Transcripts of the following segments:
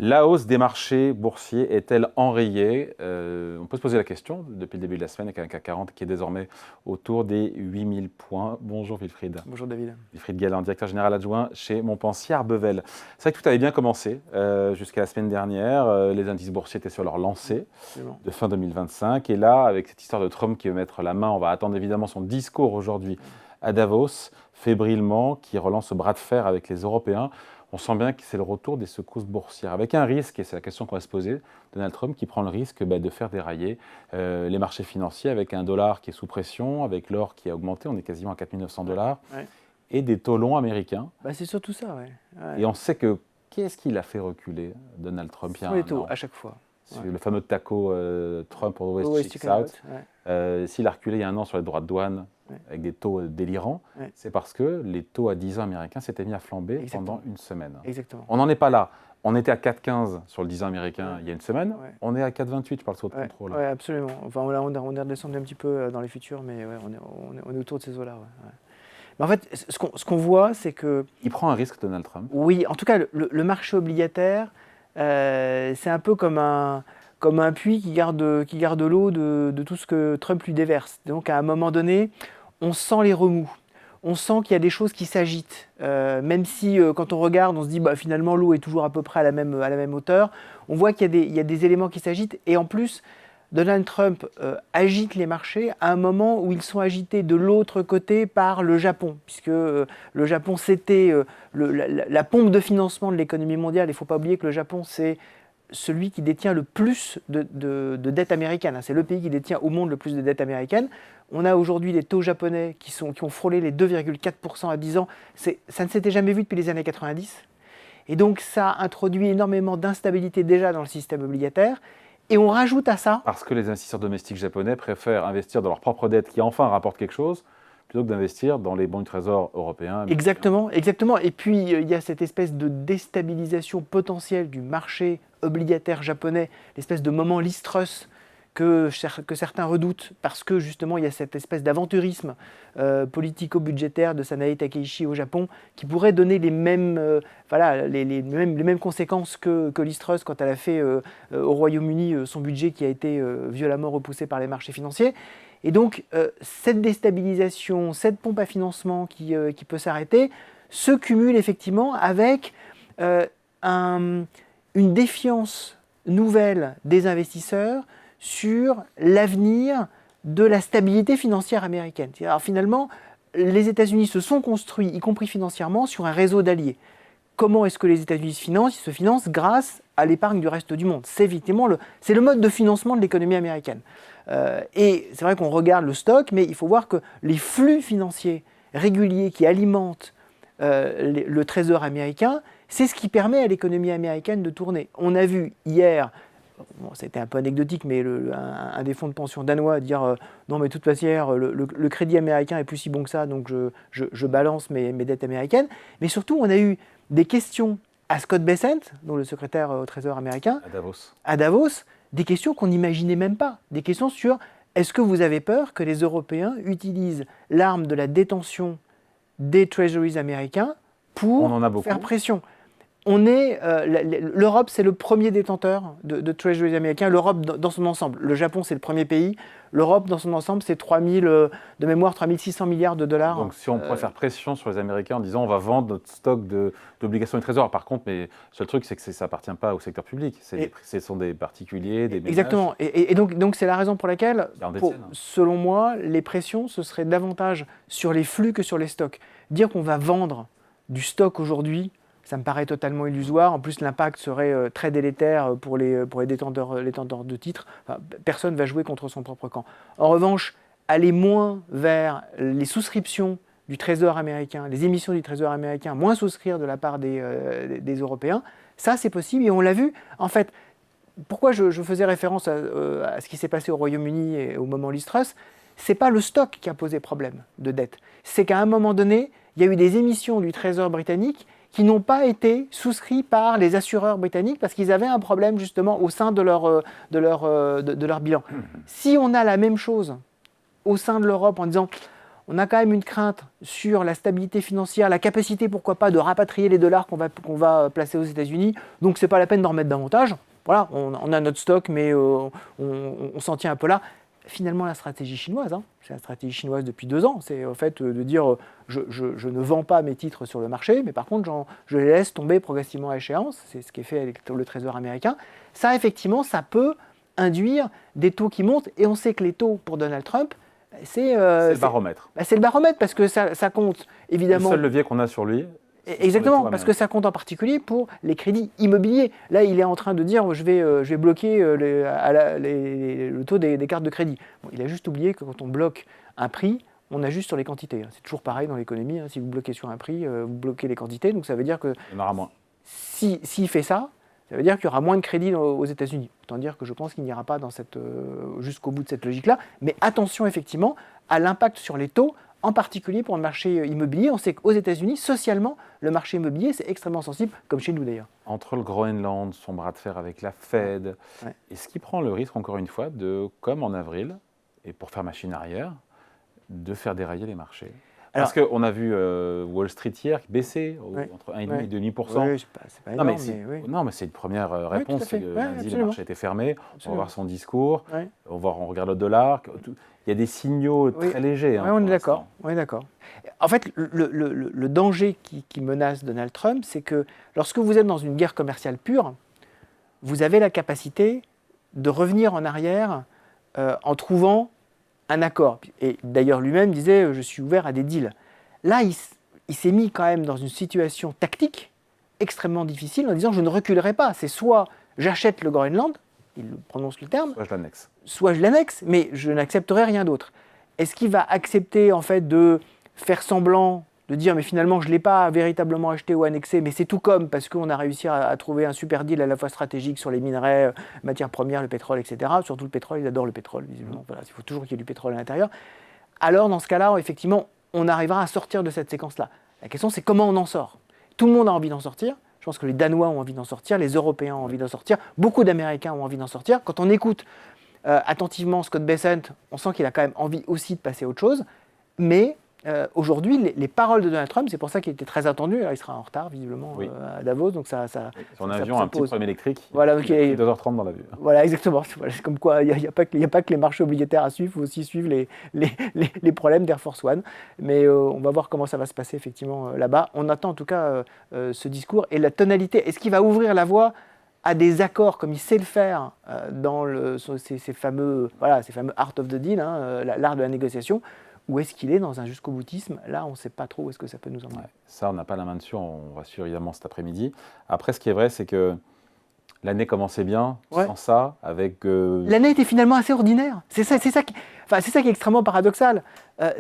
La hausse des marchés boursiers est-elle enrayée? On peut se poser la question depuis le début de la semaine avec un CAC 40 qui est désormais autour des 8000 points. Bonjour Wilfried. Bonjour David. Wilfried Galland, directeur général adjoint chez Montpensier Arbevel. C'est vrai que tout avait bien commencé jusqu'à la semaine dernière. Les indices boursiers étaient sur leur lancée de fin 2025. Et là, avec cette histoire de Trump qui veut mettre la main, on va attendre évidemment son discours aujourd'hui à Davos, fébrilement, qui relance ce bras de fer avec les Européens. On sent bien que c'est le retour des secousses boursières, avec un risque, et c'est la question qu'on va se poser, Donald Trump qui prend le risque de faire dérailler les marchés financiers avec un dollar qui est sous pression, avec l'or qui a augmenté, on est quasiment à 4900 $, et des taux longs américains. C'est surtout ça, Et on sait que, qu'est-ce qu'il a fait reculer, Donald Trump? Ce sont les taux, à chaque fois. C'est le fameux TACO Trump Always Checks Out. S'il a reculé il y a un an sur les droits de douane avec des taux délirants, c'est parce que les taux à 10 ans américains s'étaient mis à flamber pendant une semaine. Exactement. On n'en est pas là. On était à 4,15 sur le 10 ans américain il y a une semaine. On est à 4,28 par le saut de contrôle. Oui, absolument. Enfin, on est redescendu un petit peu dans les futurs, mais on est autour de ces eaux-là. Mais en fait, ce qu'on voit, c'est que... Il prend un risque, Donald Trump. Oui, en tout cas, le marché obligataire, c'est un peu comme un puits qui garde l'eau de tout ce que Trump lui déverse. Donc, à un moment donné, on sent les remous. On sent qu'il y a des choses qui s'agitent. Même si, quand on regarde, on se dit finalement, l'eau est toujours à peu près à la même hauteur. On voit qu'il y a des éléments qui s'agitent. Et en plus, Donald Trump agite les marchés à un moment où ils sont agités de l'autre côté par le Japon, puisque le Japon, c'était la pompe de financement de l'économie mondiale. Il ne faut pas oublier que le Japon, c'est celui qui détient le plus de dettes américaines. C'est le pays qui détient au monde le plus de dettes américaines. On a aujourd'hui des taux japonais qui ont frôlé les 2,4% à 10 ans. Ça ne s'était jamais vu depuis les années 90. Et donc, ça introduit énormément d'instabilité déjà dans le système obligataire. Et on rajoute à ça... Parce que les investisseurs domestiques japonais préfèrent investir dans leur propre dette qui enfin rapporte quelque chose, plutôt que d'investir dans les bons du trésor européens. Exactement. Et puis, il y a cette espèce de déstabilisation potentielle du marché obligataire japonais, l'espèce de moment Liz Truss que certains redoutent, parce que justement, il y a cette espèce d'aventurisme politico-budgétaire de Sanae Takeishi au Japon, qui pourrait donner les mêmes conséquences que Liz Truss quand elle a fait au Royaume-Uni son budget qui a été violemment repoussé par les marchés financiers. Et donc, cette déstabilisation, cette pompe à financement qui peut s'arrêter, se cumule effectivement avec une défiance nouvelle des investisseurs sur l'avenir de la stabilité financière américaine. Alors finalement, les États-Unis se sont construits, y compris financièrement, sur un réseau d'alliés. Comment est-ce que les États-Unis se financent? Ils se financent grâce à l'épargne du reste du monde. C'est effectivement c'est le mode de financement de l'économie américaine. Et c'est vrai qu'on regarde le stock, mais il faut voir que les flux financiers réguliers qui alimentent le trésor américain, c'est ce qui permet à l'économie américaine de tourner. On a vu hier, c'était un peu anecdotique, mais un des fonds de pension danois dire non mais de toute façon le crédit américain est plus si bon que ça, donc je balance mes dettes américaines. Mais surtout, on a eu des questions à Scott Bessent, dont le secrétaire au Trésor américain, à Davos, des questions qu'on n'imaginait même pas. Des questions sur est-ce que vous avez peur que les Européens utilisent l'arme de la détention des treasuries américains pour faire pression? L'Europe, c'est le premier détenteur de treasuries américains. L'Europe dans son ensemble. Le Japon, c'est le premier pays. L'Europe, dans son ensemble, c'est 3 600 milliards de dollars. Donc, si on pourrait faire pression sur les Américains en disant on va vendre notre stock d'obligations et trésors. Par contre, mais le seul truc, c'est que ça n'appartient pas au secteur public. Ce sont des particuliers, des ménages. Exactement. Et donc, c'est la raison pour laquelle, selon moi, les pressions, ce serait davantage sur les flux que sur les stocks. Dire qu'on va vendre du stock aujourd'hui, ça me paraît totalement illusoire. En plus, l'impact serait très délétère pour les détenteurs de titres. Enfin, personne ne va jouer contre son propre camp. En revanche, aller moins vers les souscriptions du Trésor américain, les émissions du Trésor américain, moins souscrire de la part des Européens, ça c'est possible et on l'a vu. En fait, pourquoi je faisais référence à ce qui s'est passé au Royaume-Uni et au moment Liz Truss, c'est pas le stock qui a posé problème de dette. C'est qu'à un moment donné, il y a eu des émissions du Trésor britannique qui n'ont pas été souscrits par les assureurs britanniques parce qu'ils avaient un problème justement au sein de leur bilan. Si on a la même chose au sein de l'Europe en disant on a quand même une crainte sur la stabilité financière, la capacité, pourquoi pas, de rapatrier les dollars qu'on va placer aux États-Unis. Donc, ce n'est pas la peine d'en remettre davantage. Voilà, on a notre stock, mais on s'en tient un peu là. Finalement, la stratégie chinoise, c'est la stratégie chinoise depuis 2 ans, c'est au fait de dire je ne vends pas mes titres sur le marché, mais par contre, je les laisse tomber progressivement à échéance. C'est ce qui est fait avec le Trésor américain. Ça, effectivement, ça peut induire des taux qui montent, et on sait que les taux pour Donald Trump, c'est le baromètre. C'est le baromètre parce que ça compte évidemment. Le seul levier qu'on a sur lui. Exactement, parce que ça compte en particulier pour les crédits immobiliers. Là, il est en train de dire je vais bloquer le taux des cartes de crédit. Bon, il a juste oublié que quand on bloque un prix, on ajuste sur les quantités. C'est toujours pareil dans l'économie. Si vous bloquez sur un prix, vous bloquez les quantités. Donc ça veut dire que il y en aura moins. S'il fait ça, ça veut dire qu'il y aura moins de crédits aux États-Unis. Autant dire que je pense qu'il n'ira pas jusqu'au bout de cette logique-là. Mais attention effectivement à l'impact sur les taux, en particulier pour le marché immobilier. On sait qu'aux États-Unis, socialement, le marché immobilier, c'est extrêmement sensible, comme chez nous d'ailleurs. Entre le Groenland, son bras de fer avec la Fed, est-ce qu'il prend le risque, encore une fois, comme en avril, et pour faire machine arrière, de faire dérailler les marchés ? Parce qu'on a vu Wall Street hier qui baissait entre 1,5% et 2,5%. Oui, c'est pas énorme, non, mais c'est une première réponse. Lundi, le marché était fermé. On va voir son discours. On regarde le dollar. Il y a des signaux très légers. On est d'accord. En fait, le danger qui menace Donald Trump, c'est que lorsque vous êtes dans une guerre commerciale pure, vous avez la capacité de revenir en arrière en trouvant un accord. Et d'ailleurs, lui-même disait « je suis ouvert à des deals ». Là, il s'est mis quand même dans une situation tactique extrêmement difficile en disant « je ne reculerai pas, c'est soit j'achète le Groenland », il prononce le terme, soit je l'annexe, mais je n'accepterai rien d'autre. Est-ce qu'il va accepter en fait de faire semblant, de dire mais finalement je ne l'ai pas véritablement acheté ou annexé, mais c'est tout comme parce qu'on a réussi à trouver un super deal à la fois stratégique sur les minerais, matières premières, le pétrole, etc. Surtout le pétrole, ils adorent le pétrole, visiblement. Voilà, il faut toujours qu'il y ait du pétrole à l'intérieur. Alors dans ce cas-là, effectivement, on arrivera à sortir de cette séquence-là. La question c'est comment on en sort. Tout le monde a envie d'en sortir. Je pense que les Danois ont envie d'en sortir, les Européens ont envie d'en sortir, beaucoup d'Américains ont envie d'en sortir. Quand on écoute attentivement Scott Bessent, on sent qu'il a quand même envie aussi de passer à autre chose. Mais aujourd'hui, les paroles de Donald Trump, c'est pour ça qu'il était très attendu. Il sera en retard, visiblement, à Davos. Donc son avion a un petit problème électrique. Voilà, il a pris 2h30 dans l'avion. Voilà, exactement. C'est comme quoi, il n'y a pas que les marchés obligataires à suivre, il faut aussi suivre les problèmes d'Air Force One. Mais on va voir comment ça va se passer, effectivement, là-bas. On attend en tout cas ce discours et la tonalité. Est-ce qu'il va ouvrir la voie à des accords comme il sait le faire dans ces fameux art of the deal, l'art de la négociation, ou est-ce qu'il est dans un jusqu'au boutisme? Là, on ne sait pas trop où est-ce que ça peut nous emmener. Ça, on n'a pas la main dessus, on va suivre évidemment cet après-midi. Après, ce qui est vrai, c'est que l'année commençait bien, sans ça, avec... L'année était finalement assez ordinaire. C'est ça qui est extrêmement paradoxal.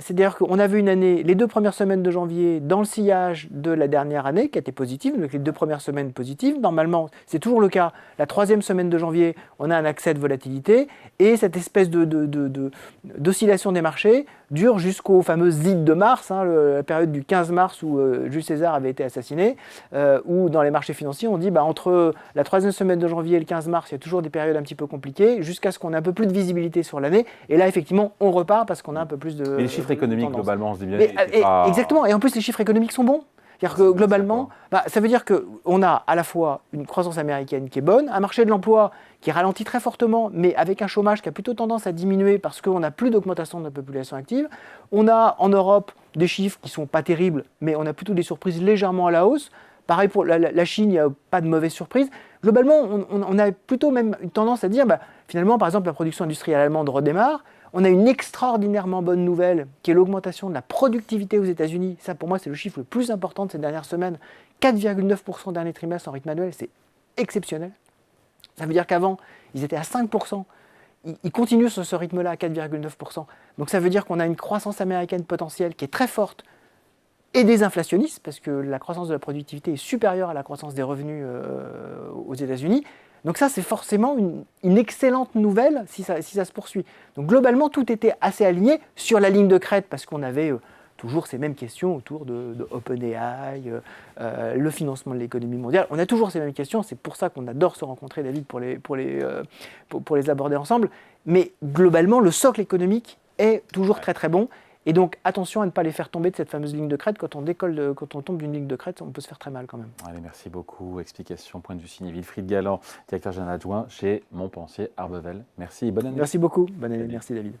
C'est-à-dire qu'on avait une année, les 2 premières semaines de janvier, dans le sillage de la dernière année, qui a été positive, donc les 2 premières semaines positives. Normalement, c'est toujours le cas. La 3e semaine de janvier, on a un accès de volatilité, et cette espèce d'oscillation des marchés dure jusqu'au fameux zid de mars, la période du 15 mars où Jules César avait été assassiné, où dans les marchés financiers, on dit entre la 3e semaine de janvier et le 15 mars, il y a toujours des périodes un petit peu compliquées, jusqu'à ce qu'on ait un peu plus de visibilité sur l'année, et là, effectivement, on repart parce qu'on a un peu plus de... Les chiffres économiques, globalement, on se dit bien... Exactement, et en plus, les chiffres économiques sont bons. C'est-à-dire que globalement, ça veut dire qu'on a à la fois une croissance américaine qui est bonne, un marché de l'emploi qui ralentit très fortement, mais avec un chômage qui a plutôt tendance à diminuer parce qu'on n'a plus d'augmentation de la population active. On a en Europe des chiffres qui ne sont pas terribles, mais on a plutôt des surprises légèrement à la hausse. Pareil pour la Chine, il n'y a pas de mauvaise surprise. Globalement, on a plutôt même une tendance à dire, finalement, par exemple, la production industrielle allemande redémarre. On a une extraordinairement bonne nouvelle qui est l'augmentation de la productivité aux États-Unis. Ça, pour moi, c'est le chiffre le plus important de ces dernières semaines. 4,9% dernier trimestre en rythme annuel, c'est exceptionnel. Ça veut dire qu'avant, ils étaient à 5%. Ils continuent sur ce rythme-là à 4,9%. Donc ça veut dire qu'on a une croissance américaine potentielle qui est très forte et désinflationniste, parce que la croissance de la productivité est supérieure à la croissance des revenus aux États-Unis. Donc ça, c'est forcément une excellente nouvelle si ça se poursuit. Donc globalement, tout était assez aligné sur la ligne de crête, parce qu'on avait toujours ces mêmes questions autour de OpenAI, le financement de l'économie mondiale. On a toujours ces mêmes questions, c'est pour ça qu'on adore se rencontrer, David, pour les aborder ensemble. Mais globalement, le socle économique est toujours très très bon. Et donc, attention à ne pas les faire tomber de cette fameuse ligne de crête. Quand on tombe d'une ligne de crête, on peut se faire très mal quand même. Allez, merci beaucoup. Explication, point de vue signé Wilfried Galland, directeur général adjoint chez Montpensier Arbevel. Merci et bonne année. Merci beaucoup. Bonne année. Merci David.